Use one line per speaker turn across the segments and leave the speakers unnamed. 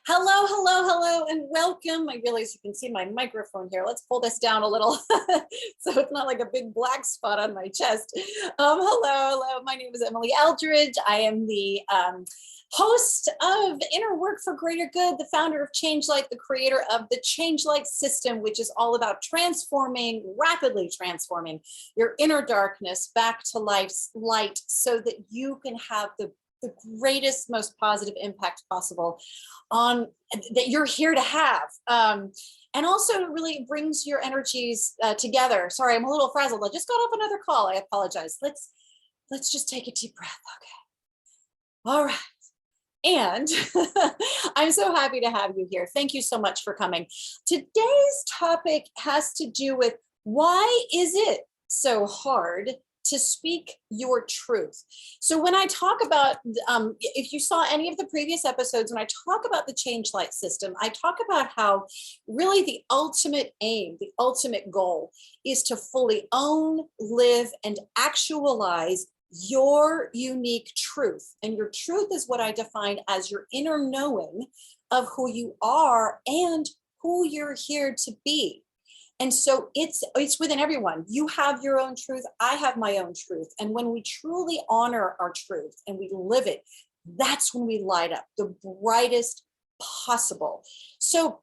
Hello, hello, hello, and welcome. I realize you can see my microphone here. Let's pull this down a little so it's not like a big black spot on my chest. Hello, hello. My name is Emily Eldridge. I am the host of Inner Work for Greater Good, the founder of Change Light, the creator of the Change Light system, which is all about transforming, rapidly transforming your inner darkness back to life's light so that you can have the greatest, most positive impact possible on that you're here to have. And also really brings your energies together. Sorry, I'm a little frazzled. I just got off another call. I apologize. Let's just take a deep breath. Okay. All right. And I'm so happy to have you here. Thank you so much for coming. Today's topic has to do with why is it so hard to speak your truth. So when I talk about, if you saw any of the previous episodes, when I talk about the Change Light system, I talk about how really the ultimate aim, the ultimate goal is to fully own, live, and actualize your unique truth. And your truth is what I define as your inner knowing of who you are and who you're here to be. And so it's within everyone. You have your own truth. I have my own truth. And when we truly honor our truth and we live it, that's when we light up the brightest possible. So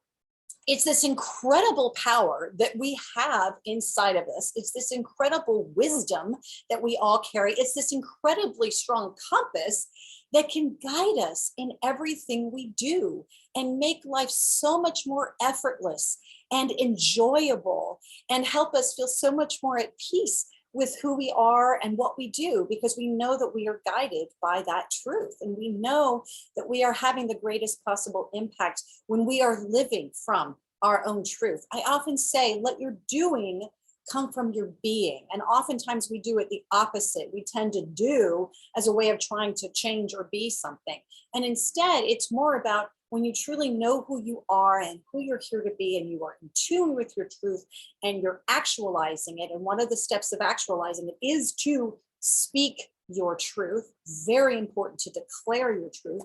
it's this incredible power that we have inside of us. It's this incredible wisdom that we all carry. It's this incredibly strong compass that can guide us in everything we do and make life so much more effortless and enjoyable and help us feel so much more at peace with who we are and what we do, because we know that we are guided by that truth. And we know that we are having the greatest possible impact when we are living from our own truth. I often say, let your doing come from your being. And oftentimes we do it the opposite. We tend to do as a way of trying to change or be something. And instead, it's more about when you truly know who you are and who you're here to be, and you are in tune with your truth and you're actualizing it. And one of the steps of actualizing it is to speak your truth. Very important to declare your truth.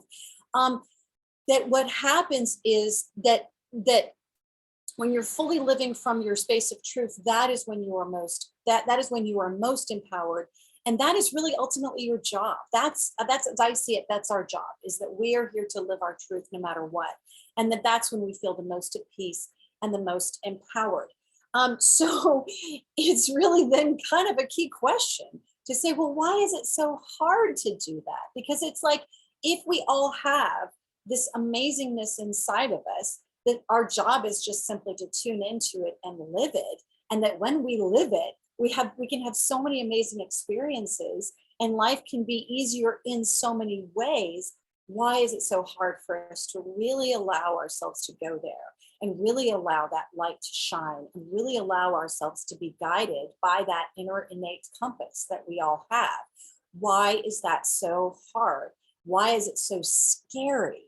That what happens is that when you're fully living from your space of truth, that is when you are most empowered. And that is really ultimately your job. That's as I see it, that's our job, is that we are here to live our truth no matter what. And that's when we feel the most at peace and the most empowered. So it's really then kind of a key question to say, well, why is it so hard to do that? Because it's like, if we all have this amazingness inside of us, that our job is just simply to tune into it and live it. And that when we live it, we can have so many amazing experiences and life can be easier in so many ways. Why is it so hard for us to really allow ourselves to go there and really allow that light to shine and really allow ourselves to be guided by that inner innate compass that we all have? Why is that so hard? Why is it so scary?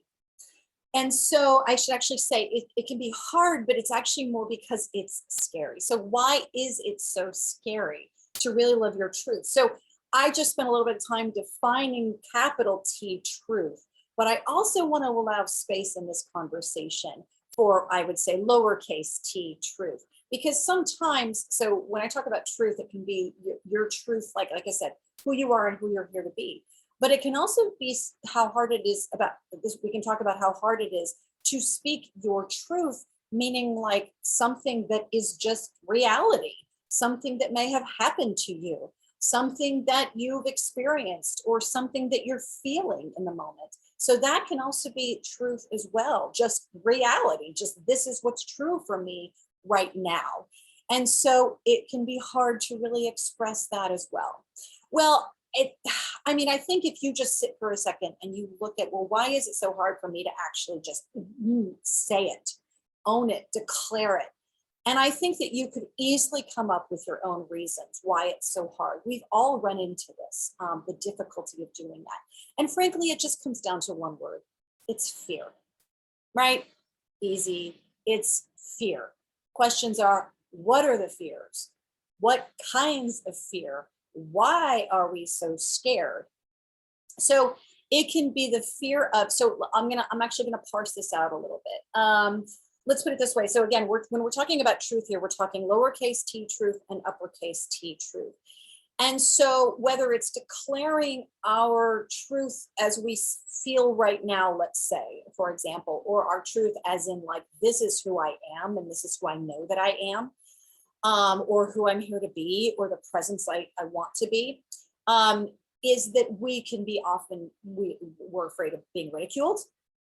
And so I should actually say it can be hard, but it's actually more because it's scary. So why is it so scary to really live your truth? So I just spent a little bit of time defining capital T truth, but I also want to allow space in this conversation for, I would say, lowercase t truth. Because sometimes, so when I talk about truth, it can be your truth, like I said, who you are and who you're here to be. But it can also be how hard it is about this. We can talk about how hard it is to speak your truth, meaning like something that is just reality, something that may have happened to you, something that you've experienced, or something that you're feeling in the moment. So that can also be truth as well, just reality, just this is what's true for me right now. And so it can be hard to really express that as well. Well, I think if you just sit for a second and you look at, well, why is it so hard for me to actually just say it, own it, declare it? And I think that you could easily come up with your own reasons why it's so hard. We've all run into this, the difficulty of doing that. And frankly, it just comes down to one word. It's fear, right? Easy. It's fear. Questions are, what are the fears? What kinds of fear? Why are we so scared? So It can be the fear of, so I'm actually gonna parse this out a little bit. Let's put it this way. So again, when we're talking about truth here, we're talking lowercase t truth and uppercase T truth. And so whether it's declaring our truth as we feel right now, let's say, for example, or our truth as in like, this is who I am and this is who I know that I am, or who I'm here to be, or the presence I want to be, is that we can be often, we're afraid of being ridiculed.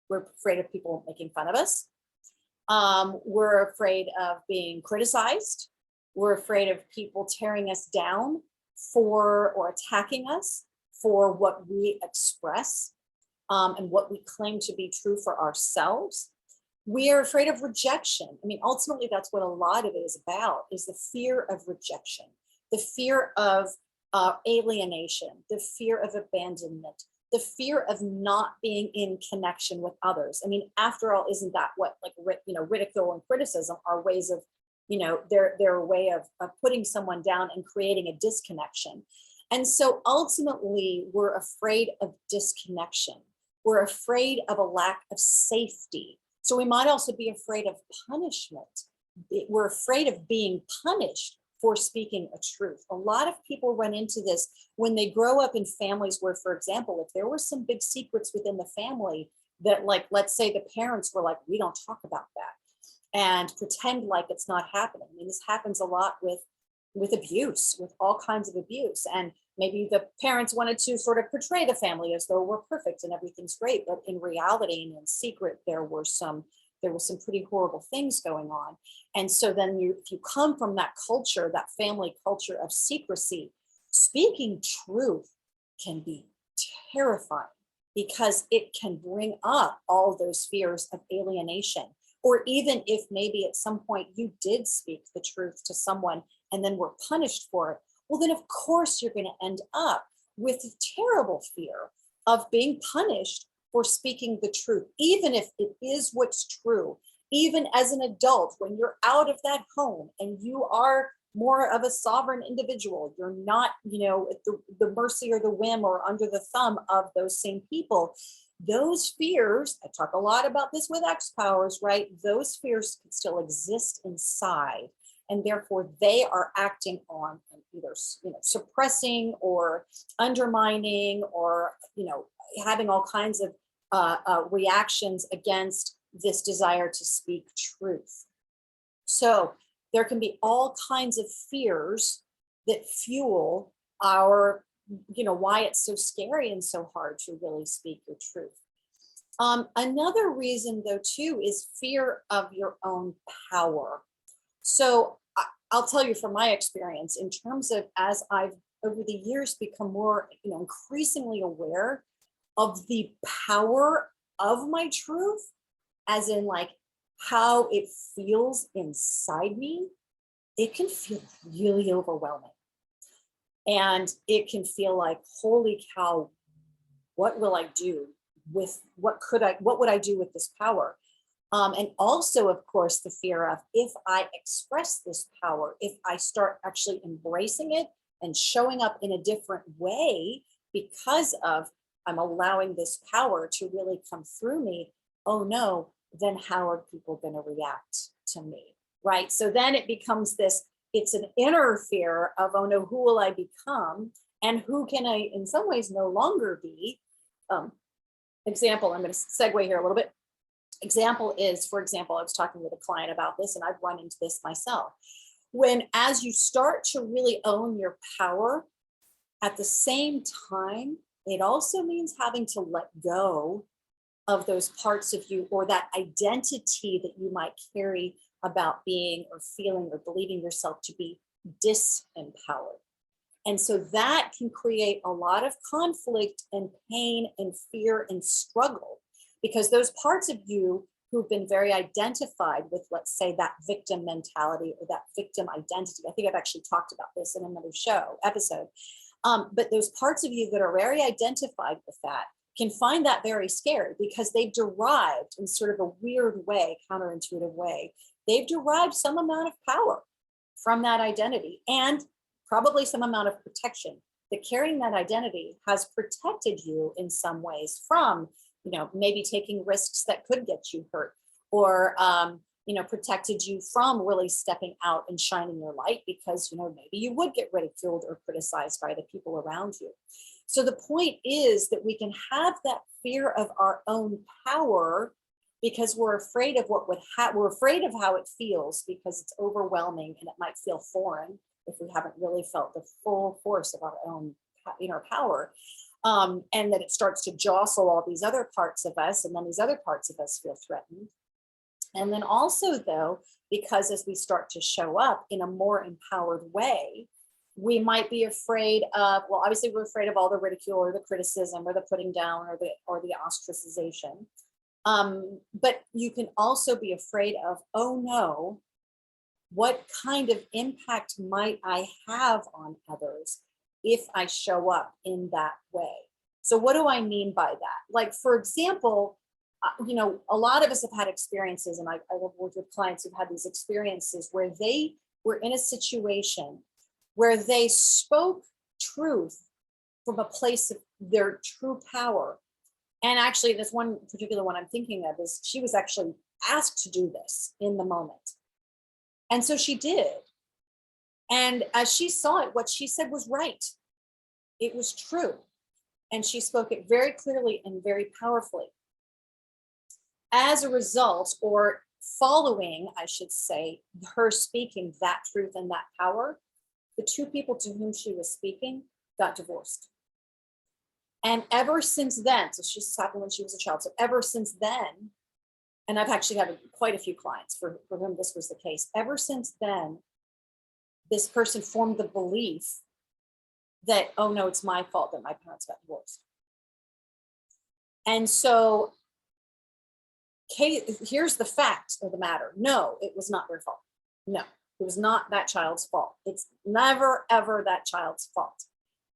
We're afraid of people making fun of us. We're afraid of being criticized. We're afraid of people tearing us down for or attacking us for what we express, and what we claim to be true for ourselves. We are afraid of rejection. I mean, ultimately, that's what a lot of it is about, is the fear of rejection, the fear of alienation, the fear of abandonment, the fear of not being in connection with others. I mean, after all, isn't that what, like, ridicule and criticism are ways of, they're a way of putting someone down and creating a disconnection. And so ultimately, we're afraid of disconnection. We're afraid of a lack of safety. So we might also be afraid of punishment. We're afraid of being punished for speaking a truth. A lot of people run into this when they grow up in families where, for example, if there were some big secrets within the family that, like, let's say the parents were like, we don't talk about that, and pretend like it's not happening. I mean, this happens a lot with abuse, with all kinds of abuse. And maybe the parents wanted to sort of portray the family as though we're perfect and everything's great, but in reality and in secret, there was some pretty horrible things going on. And so then if you come from that culture, that family culture of secrecy, speaking truth can be terrifying, because it can bring up all those fears of alienation. Or even if maybe at some point you did speak the truth to someone and then were punished for it, well, then of course you're going to end up with a terrible fear of being punished for speaking the truth, even if it is what's true. Even as an adult, when you're out of that home and you are more of a sovereign individual, you're not, at the mercy or the whim or under the thumb of those same people. Those fears, I talk a lot about this with X powers, right? Those fears can still exist inside, and therefore they are acting on and either suppressing or undermining or having all kinds of reactions against this desire to speak truth. So there can be all kinds of fears that fuel our, why it's so scary and so hard to really speak your truth. Another reason, though, too, is fear of your own power. So I'll tell you from my experience, in terms of, as I've over the years become more, increasingly aware of the power of my truth, as in like how it feels inside me, it can feel really overwhelming. And it can feel like, holy cow, what will I do with, what would I do with this power? And also, of course, the fear of, if I express this power, if I start actually embracing it and showing up in a different way because of I'm allowing this power to really come through me, oh no, then how are people going to react to me, right? So then it becomes this, it's an inner fear of, oh no, who will I become? And who can I, in some ways, no longer be? Example, I'm going to segue here a little bit. Example is, for example, I was talking with a client about this, and I've run into this myself. When, as you start to really own your power, at the same time, it also means having to let go of those parts of you, or that identity that you might carry about being or feeling or believing yourself to be disempowered. And so that can create a lot of conflict and pain and fear and struggle, because those parts of you who've been very identified with, let's say, that victim mentality or that victim identity. I think I've actually talked about this in another episode. But those parts of you that are very identified with that can find that very scary, because they've derived, in sort of a weird way, counterintuitive way, they've derived some amount of power from that identity, and probably some amount of protection that carrying that identity has protected you in some ways from, maybe taking risks that could get you hurt, or protected you from really stepping out and shining your light, because maybe you would get ridiculed or criticized by the people around you. So the point is that we can have that fear of our own power because we're afraid of what would happen. We're afraid of how it feels because it's overwhelming and it might feel foreign if we haven't really felt the full force of our own inner power. And that it starts to jostle all these other parts of us, and then these other parts of us feel threatened. And then also, though, because as we start to show up in a more empowered way, we might be afraid of, well, obviously we're afraid of all the ridicule or the criticism or the putting down or the ostracization. But you can also be afraid of, oh no, what kind of impact might I have on others if I show up in that way? So what do I mean by that? Like, for example, a lot of us have had experiences, and I've worked with clients who've had these experiences where they were in a situation where they spoke truth from a place of their true power. And actually, this one particular one I'm thinking of is she was actually asked to do this in the moment. And so she did. And as she saw it, what she said was right. It was true. And she spoke it very clearly and very powerfully. As a result, or following, I should say, her speaking that truth and that power, the two people to whom she was speaking got divorced. And ever since then, so this happened when she was a child. So ever since then, and I've actually had quite a few clients for whom this was the case. Ever since then, this person formed the belief that, oh no, it's my fault that my parents got divorced. And so here's the fact of the matter. No, it was not their fault. No, it was not that child's fault. It's never, ever that child's fault.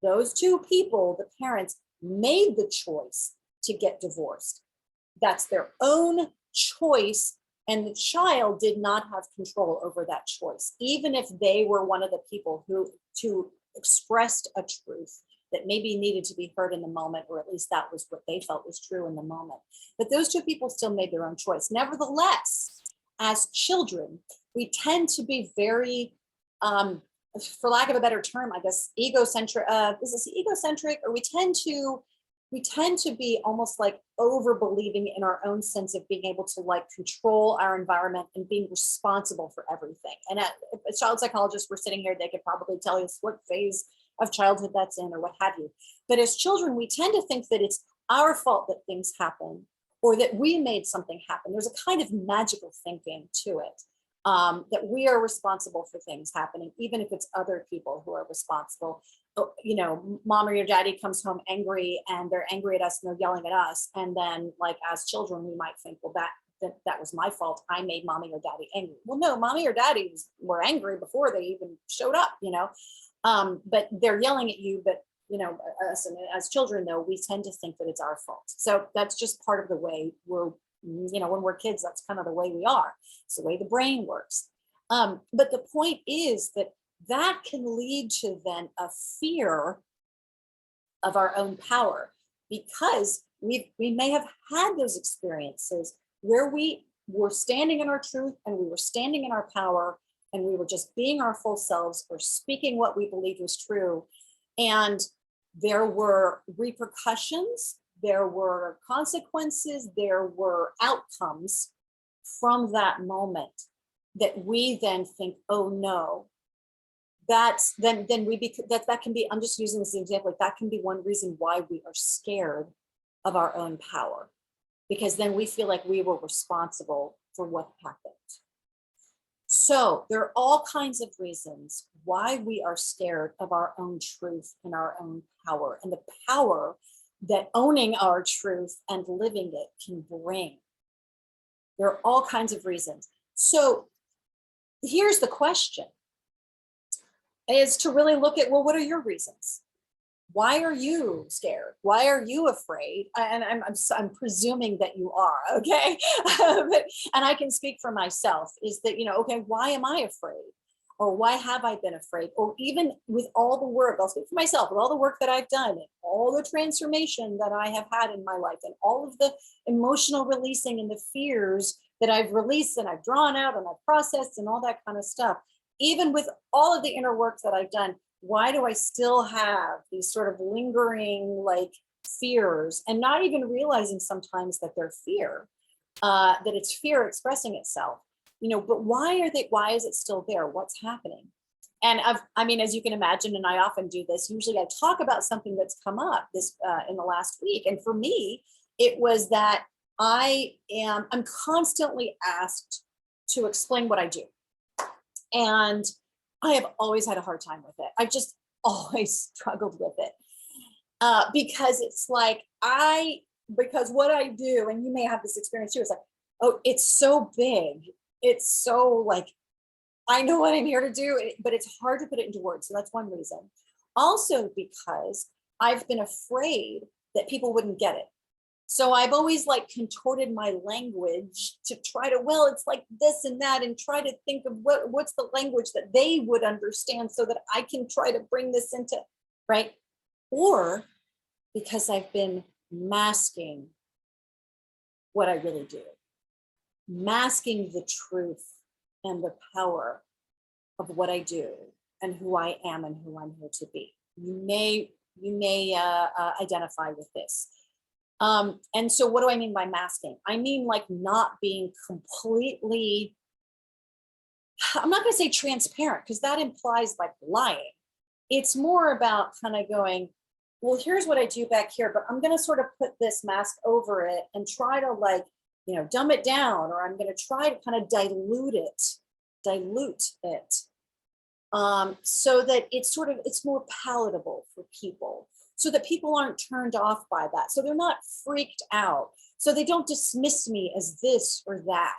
Those two people, the parents, made the choice to get divorced. That's their own choice. And the child did not have control over that choice, even if they were one of the people who expressed a truth that maybe needed to be heard in the moment, or at least that was what they felt was true in the moment. But those two people still made their own choice. Nevertheless, as children, we tend to be very, for lack of a better term, I guess, egocentric. Is this egocentric? Or we tend to be almost like over believing in our own sense of being able to like control our environment and being responsible for everything. And if a child psychologist were sitting here, they could probably tell us what phase of childhood that's in or what have you. But as children, we tend to think that it's our fault that things happen, or that we made something happen. There's a kind of magical thinking to it, that we are responsible for things happening, even if it's other people who are responsible. Mom or your daddy comes home angry and they're angry at us and they're yelling at us. And then like as children, we might think, well, that was my fault. I made mommy or daddy angry. Well, no, mommy or daddy were angry before they even showed up, but they're yelling at you. But, us, and as children, though, we tend to think that it's our fault. So that's just part of the way when we're kids, that's kind of the way we are. It's the way the brain works. But the point is that can lead to then a fear of our own power, because we may have had those experiences where we were standing in our truth and we were standing in our power and we were just being our full selves or speaking what we believed was true. And there were repercussions, there were consequences, there were outcomes from that moment that we then think, oh no, that can be, I'm just using this example, that can be one reason why we are scared of our own power, because then we feel like we were responsible for what happened. So there are all kinds of reasons why we are scared of our own truth and our own power, and the power that owning our truth and living it can bring. There are all kinds of reasons. So here's the question, is to really look at, well, what are your reasons? Why are you scared? Why are you afraid? And I'm presuming that you are, okay? And I can speak for myself, is that, okay, why am I afraid? or why have I been afraid? Or even with all the work, I'll speak for myself, with all the work that I've done, and all the transformation that I have had in my life, and all of the emotional releasing and the fears that I've released and I've drawn out and I've processed and all that kind of stuff, even with all of the inner work that I've done, why do I still have these sort of lingering like fears, and not even realizing sometimes that they're fear, that it's fear expressing itself, but why is it still there? What's happening? And I mean, as you can imagine, and I often do this, usually I talk about something that's come up this in the last week. And for me, it was that I'm constantly asked to explain what I do. And I have always had a hard time with it. I've just always struggled with it. Because it's like, because what I do, and you may have this experience too, it's like, oh, it's so big. It's so like, I know what I'm here to do, but it's hard to put it into words. So that's one reason. Also, because I've been afraid that people wouldn't get it. So I've always like contorted my language to try to, well, it's like this and that, and try to think of what's the language that they would understand so that I can try to bring this into, right? Or because I've been masking what I really do, masking the truth and the power of what I do and who I am and who I'm here to be. You may identify with this. And so what do I mean by masking? I mean like not being completely, I'm not going to say transparent, because that implies like lying. It's more about kind of going, well, here's what I do back here, but I'm going to sort of put this mask over it and try to like, dumb it down, or I'm going to try to kind of dilute it, so that it's more palatable for people, so that people aren't turned off by that. So they're not freaked out. So they don't dismiss me as this or that.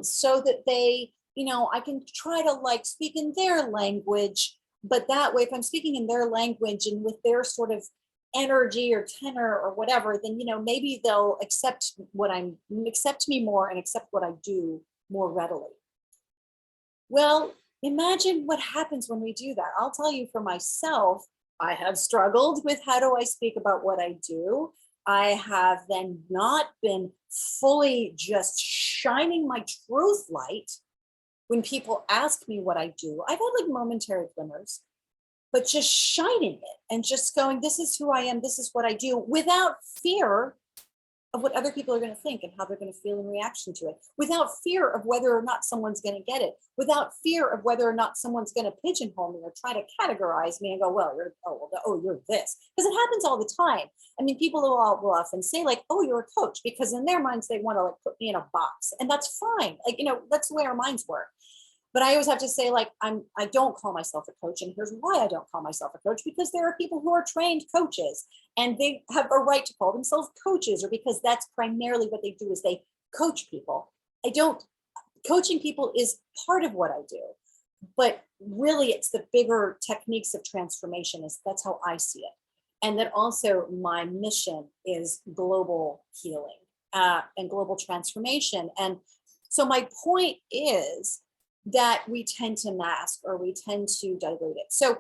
So that they, I can try to like speak in their language, but that way, if I'm speaking in their language and with their sort of energy or tenor or whatever, then, maybe they'll accept me more and accept what I do more readily. Well, imagine what happens when we do that. I'll tell you for myself, I have struggled with how do I speak about what I do. I have then not been fully just shining my truth light when people ask me what I do. I've had like momentary glimmers, but just shining it and just going, this is who I am, this is what I do, without fear of what other people are going to think and how they're going to feel in reaction to it, without fear of whether or not someone's going to get it, without fear of whether or not someone's going to pigeonhole me or try to categorize me and go, well, you're this, because it happens all the time. I mean, people will often say like, oh, you're a coach, because in their minds they want to like put me in a box, and that's fine. Like, that's the way our minds work. But I always have to say, like, I don't call myself a coach. And here's why I don't call myself a coach: because there are people who are trained coaches and they have a right to call themselves coaches, or because that's primarily what they do, is they coach people. Coaching people is part of what I do, but really it's the bigger techniques of transformation. That's how I see it. And that also my mission is global healing and global transformation. And so my point is that we tend to mask, or we tend to dilute it. So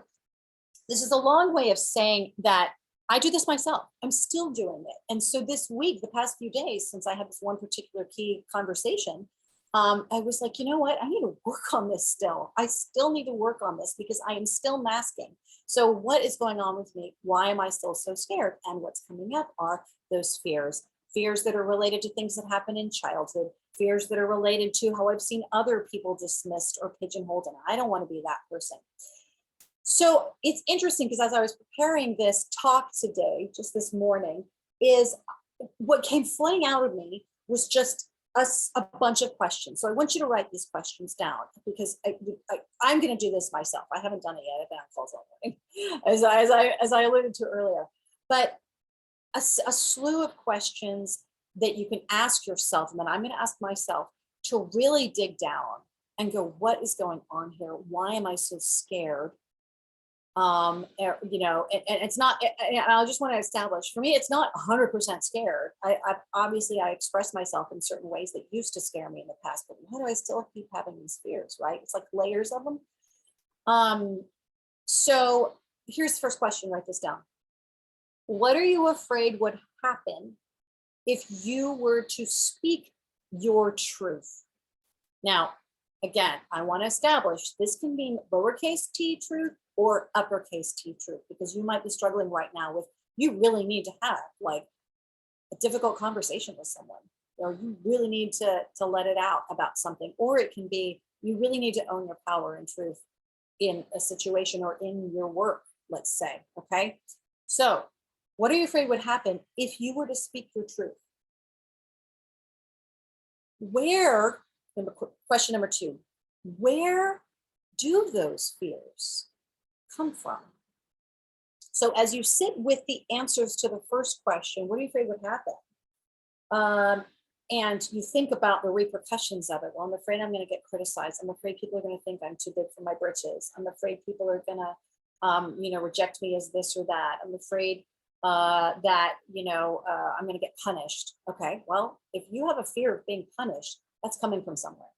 this is a long way of saying that I do this myself. I'm still doing it. And so this week, the past few days, since I had this one particular key conversation, I was like, you know what? I need to work on this still. I still need to work on this because I am still masking. So what is going on with me? Why am I still so scared? And what's coming up are those fears that are related to things that happen in childhood, fears that are related to how I've seen other people dismissed or pigeonholed, and I don't want to be that person. So it's interesting, because as I was preparing this talk today, just this morning, is what came flying out of me was just a bunch of questions. So I want you to write these questions down, because I'm going to do this myself. I haven't done it yet. I've been on calls all morning, as I alluded to earlier. But a slew of questions that you can ask yourself, and then I'm going to ask myself to really dig down and go, what is going on here? Why am I so scared? And it's not, and I just want to establish, for me, it's not 100% scared. I obviously express myself in certain ways that used to scare me in the past, but why do I still keep having these fears, right? It's like layers of them. So here's the first question, write this down. What are you afraid would happen if you were to speak your truth? Now, again, I want to establish this can mean lowercase t truth or uppercase t truth, because you might be struggling right now with, you really need to have like a difficult conversation with someone, or you really need to let it out about something, or it can be you really need to own your power and truth in a situation or in your work, let's say. Okay, so what are you afraid would happen if you were to speak your truth? Where, question number 2, where do those fears come from? So as you sit with the answers to the first question, what are you afraid would happen? And you think about the repercussions of it. Well, I'm afraid I'm going to get criticized. I'm afraid people are going to think I'm too big for my britches. I'm afraid people are going to, reject me as this or that. I'm afraid that, I'm going to get punished. Okay, well, if you have a fear of being punished, that's coming from somewhere.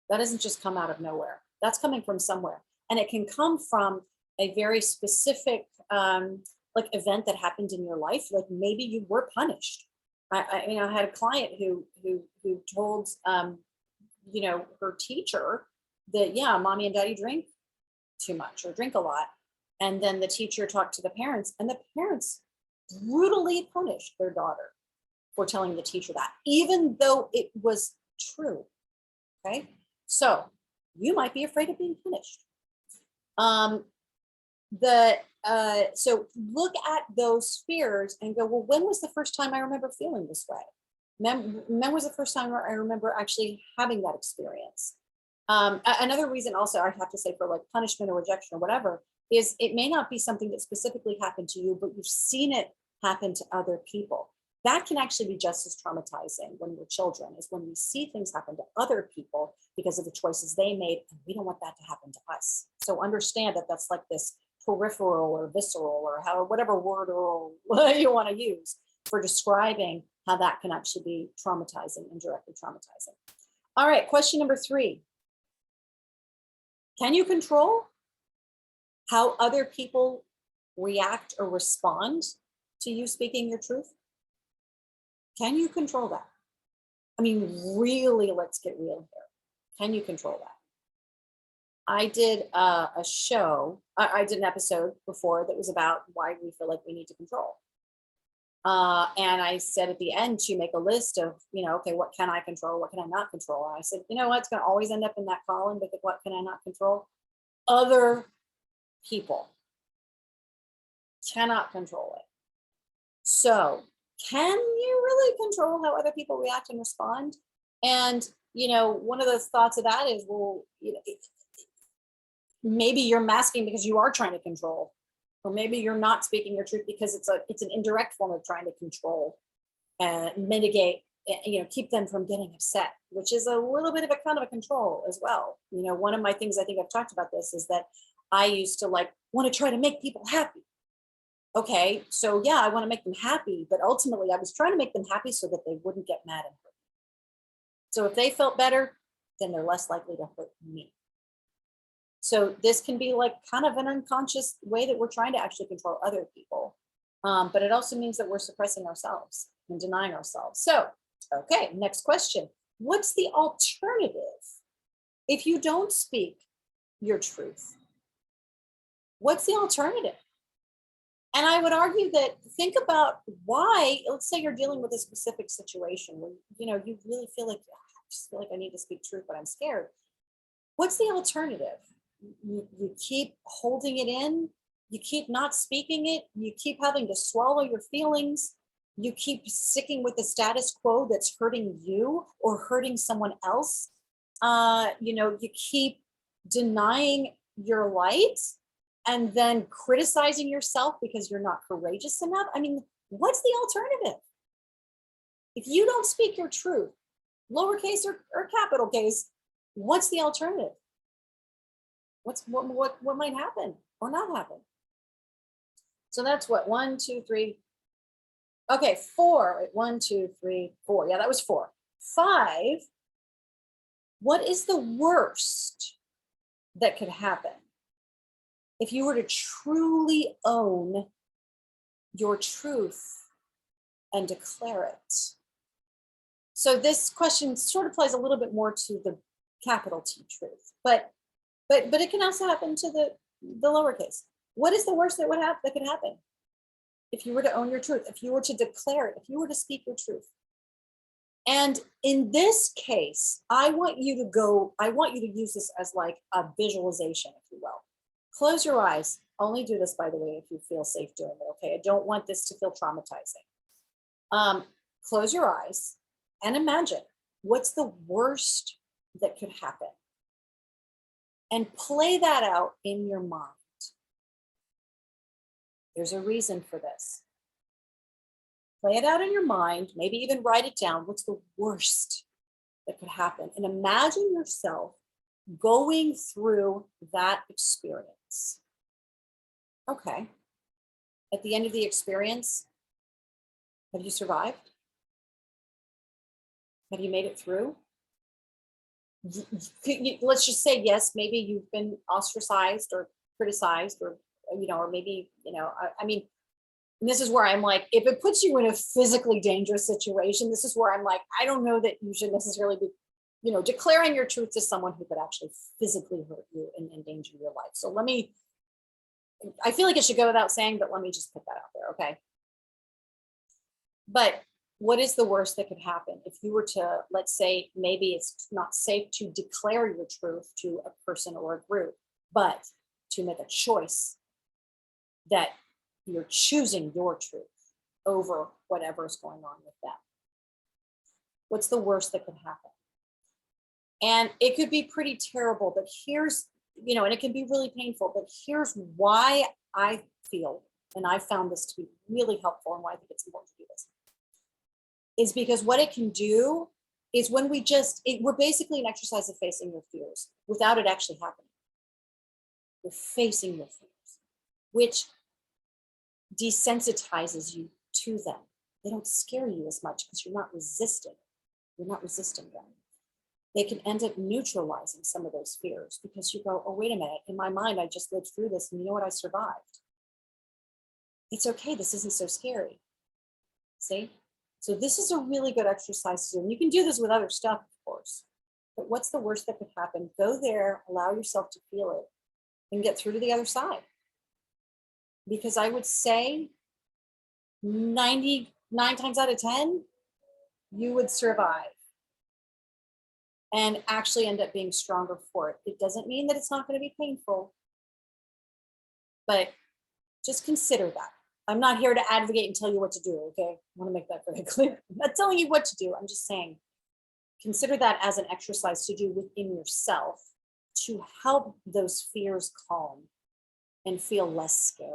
That doesn't just come out of nowhere. That's coming from somewhere. And it can come from a very specific event that happened in your life. Like maybe you were punished. I had a client who told her teacher that, yeah, mommy and daddy drink too much or drink a lot. And then the teacher talked to the parents, and the parents brutally punished their daughter for telling the teacher that, even though it was true. Okay, so you might be afraid of being punished. So look at those fears and go, well, when was the first time I remember feeling this way? When was the first time I remember actually having that experience? Another reason also I have to say for like punishment or rejection or whatever is it may not be something that specifically happened to you, but you've seen it happen to other people. That can actually be just as traumatizing when we're children, is when we see things happen to other people because of the choices they made, and we don't want that to happen to us. So understand that that's like this peripheral or visceral or whatever word or you want to use for describing how that can actually be traumatizing, indirectly traumatizing. All right, question number 3. Can you control how other people react or respond to you speaking your truth? Can you control that? I mean, really, let's get real here. Can you control that? I did a show, I did an episode before that was about why we feel like we need to control. And I said at the end to make a list of, okay, what can I control? What can I not control? And I said, you know what, it's going to always end up in that column, because what can I not control? Other people. Cannot control it. So can you really control how other people react and respond? And, one of the thoughts of that is, well, maybe you're masking because you are trying to control, or maybe you're not speaking your truth because it's an indirect form of trying to control and mitigate, keep them from getting upset, which is a little bit of a kind of a control as well. One of my things, I think I've talked about this, is that I used to want to try to make people happy. Okay, so yeah, I want to make them happy, but ultimately I was trying to make them happy so that they wouldn't get mad and hurt. So if they felt better, then they're less likely to hurt me. So this can be like kind of an unconscious way that we're trying to actually control other people. But it also means that we're suppressing ourselves and denying ourselves. So, okay, next question. What's the alternative if you don't speak your truth? What's the alternative? And I would argue that, think about why, let's say you're dealing with a specific situation where, you really feel like, I just feel like I need to speak truth, but I'm scared. What's the alternative? You keep holding it in, you keep not speaking it, you keep having to swallow your feelings, you keep sticking with the status quo that's hurting you or hurting someone else. You keep denying your light and then criticizing yourself because you're not courageous enough. I mean, what's the alternative? If you don't speak your truth, lowercase or capital case, what's the alternative? What might happen or not happen? So that's what, 1, 2, 3. Okay, 4. 1, 2, 3, 4. Yeah, that was 4. 5. What is the worst that could happen if you were to truly own your truth and declare it. So this question sort of applies a little bit more to the capital T truth, but it can also happen to the lowercase. What is the worst that could happen if you were to own your truth, if you were to declare it, if you were to speak your truth? And in this case, I want you to use this as like a visualization, if you will. Close your eyes. Only do this, by the way, if you feel safe doing it, okay? I don't want this to feel traumatizing. Close your eyes and imagine what's the worst that could happen. And play that out in your mind. There's a reason for this. Play it out in your mind, maybe even write it down. What's the worst that could happen? And imagine yourself going through that experience. Okay. At the end of the experience, have you survived? Have you made it through? Let's just say yes, maybe you've been ostracized or criticized or maybe, I mean, and this is where I'm like, if it puts you in a physically dangerous situation, this is where I'm like, I don't know that you should necessarily be, declaring your truth to someone who could actually physically hurt you and endanger your life. So I feel like it should go without saying, but let me just put that out there, okay? But what is the worst that could happen if you were to, let's say, maybe it's not safe to declare your truth to a person or a group, but to make a choice that you're choosing your truth over whatever is going on with them. What's the worst that could happen? And it could be pretty terrible, but here's, and it can be really painful, but here's why I feel, and I found this to be really helpful and why I think it's important to do this, is because what it can do is when we're basically an exercise of facing your fears without it actually happening. You're facing your fears, which desensitizes you to them. They don't scare you as much because you're not resisting. You're not resisting them. They can end up neutralizing some of those fears because you go, oh, wait a minute. In my mind, I just lived through this and you know what? I survived. It's okay. This isn't so scary. See? So this is a really good exercise to do. And you can do this with other stuff, of course. But what's the worst that could happen? Go there, allow yourself to feel it, and get through to the other side. Because I would say 99 times out of 10, you would survive and actually end up being stronger for it. It doesn't mean that it's not going to be painful, but just consider that. I'm not here to advocate and tell you what to do, okay? I want to make that very clear. I'm not telling you what to do. I'm just saying, consider that as an exercise to do within yourself to help those fears calm and feel less scary.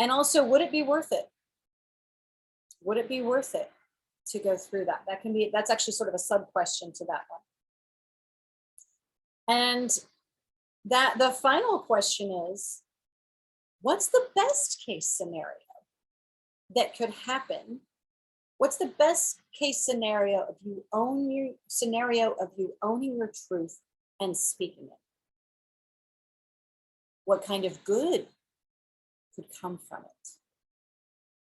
And also, would it be worth it? Would it be worth it to go through that? That's actually sort of a sub question to that one. And the final question is, what's the best case scenario that could happen? What's the best case scenario of you owning your truth and speaking it? What kind of good could come from it?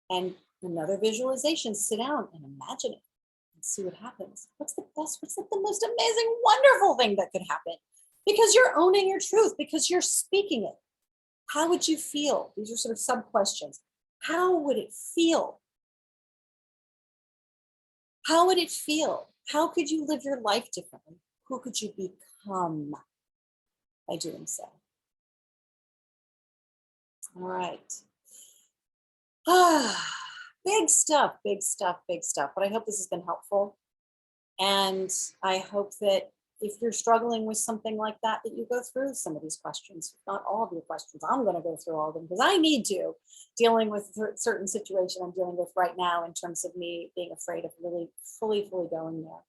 And another visualization, sit down and imagine it and see what happens. What's the most amazing, wonderful thing that could happen? Because you're owning your truth, because you're speaking it. How would you feel? These are sort of sub questions. How would it feel? How would it feel? How could you live your life differently? Who could you become by doing so? All right. Big stuff, big stuff, big stuff. But I hope this has been helpful. And I hope that if you're struggling with something like that, that you go through some of these questions, not all of your questions. I'm going to go through all of them because I need to, dealing with a certain situation I'm dealing with right now in terms of me being afraid of really fully going there.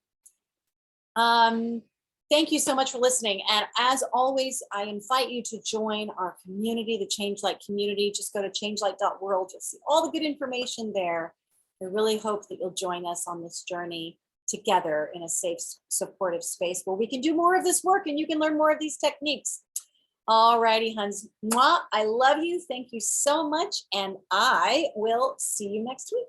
Thank you so much for listening. And as always, I invite you to join our community, the Change Light community. Just go to changelight.world. You'll see all the good information there. I really hope that you'll join us on this journey together in a safe, supportive space where we can do more of this work and you can learn more of these techniques. All righty, huns. Mwah, I love you. Thank you so much. And I will see you next week.